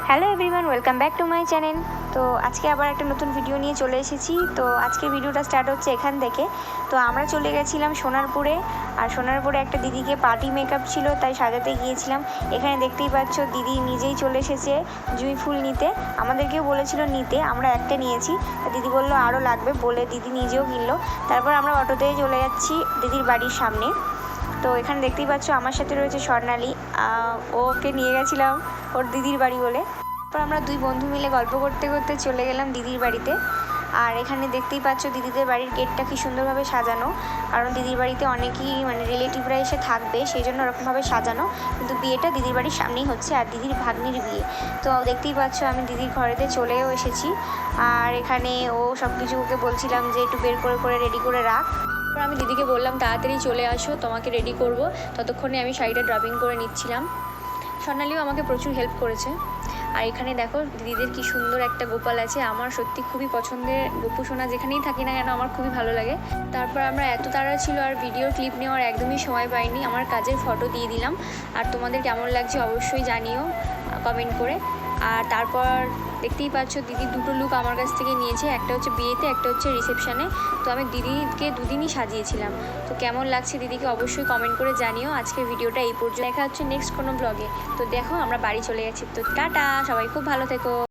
Hello everyone, welcome back to my channel. তো আজকে আবার একটা নতুন ভিডিও নিয়ে চলে এসেছি। তো আজকে ভিডিওটা স্টার্ট হচ্ছে এখান থেকে। তো আমরা চলে গেছিলাম সোনারপুরে, আর সোনারপুরে একটা দিদিকে পার্টি মেকআপ ছিল, তাই সাজাতে গিয়েছিলাম। এখানে দেখতেই পাচ্ছ দিদি নিজেই চলে এসেছে জুঁই ফুল নিতে। আমাদেরকেও বলেছিল নিতে, আমরা একটা নিয়েছি। দিদি বললো আরও লাগবে বলে দিদি নিজেও কিনলো। তারপর আমরা অটোতে চলে যাচ্ছি দিদির বাড়ির সামনে। তো এখানে দেখতেই পাচ্ছ আমার সাথে রয়েছে স্বর্ণালী। ওকে নিয়ে গেছিলাম ওর দিদির বাড়ি বলে। তারপর আমরা দুই বন্ধু মিলে গল্প করতে করতে চলে গেলাম দিদির বাড়িতে। আর এখানে দেখতেই পাচ্ছ দিদিদের বাড়ির গেটটা কি সুন্দরভাবে সাজানো, কারণ দিদির বাড়িতে অনেকেই রিলেটিভরা এসে থাকবে, সেই জন্য ওরকমভাবে সাজানো। কিন্তু বিয়েটা দিদির বাড়ির সামনেই হচ্ছে, আর দিদির ভাগ্নির বিয়ে। তো দেখতেই পাচ্ছ আমি দিদির ঘরেতে চলেও এসেছি। আর এখানে ও সব কিছু ওকে বলছিলাম যে একটু বের করে রেডি করে রাখ। তারপর আমি দিদিকে বললাম তাড়াতাড়ি চলে আসো, তোমাকে রেডি করব। ততক্ষণে আমি শাড়িটা ড্রপিং করে নিচ্ছিলাম। স্বর্ণালীও আমাকে প্রচুর হেল্প করেছে। আর এখানে দেখো দিদিদের কি সুন্দর একটা গোপাল আছে, আমার সত্যি খুবই পছন্দের গোপু সোনা, যেখানেই থাকি না কেন আমার খুবই ভালো লাগে। তারপর আমরা এত তাড়া ছিল আর ভিডিও ক্লিপ নেওয়ার একদমই সময় পাইনি। আমার কাজের ফটো দিয়ে দিলাম। আর তোমাদের কেমন লাগছে অবশ্যই জানিও কমেন্ট করে। আর তারপর দেখতেই পাচ্ছ দিদি দুটো লুক আমার কাছ থেকে নিয়েছে, একটা হচ্ছে বিয়েতে, একটা হচ্ছে রিসেপশানে। তো আমি দিদিকে দুদিনই সাজিয়েছিলাম। তো কেমন লাগছে দিদিকে অবশ্যই কমেন্ট করে জানিও। আজকের ভিডিওটা এই পর্যন্ত, দেখা হচ্ছে নেক্সট কোনো ব্লগে। তো দেখো আমরা বাড়ি চলে গেছি। তো টাটা, সবাই খুব ভালো থেকো।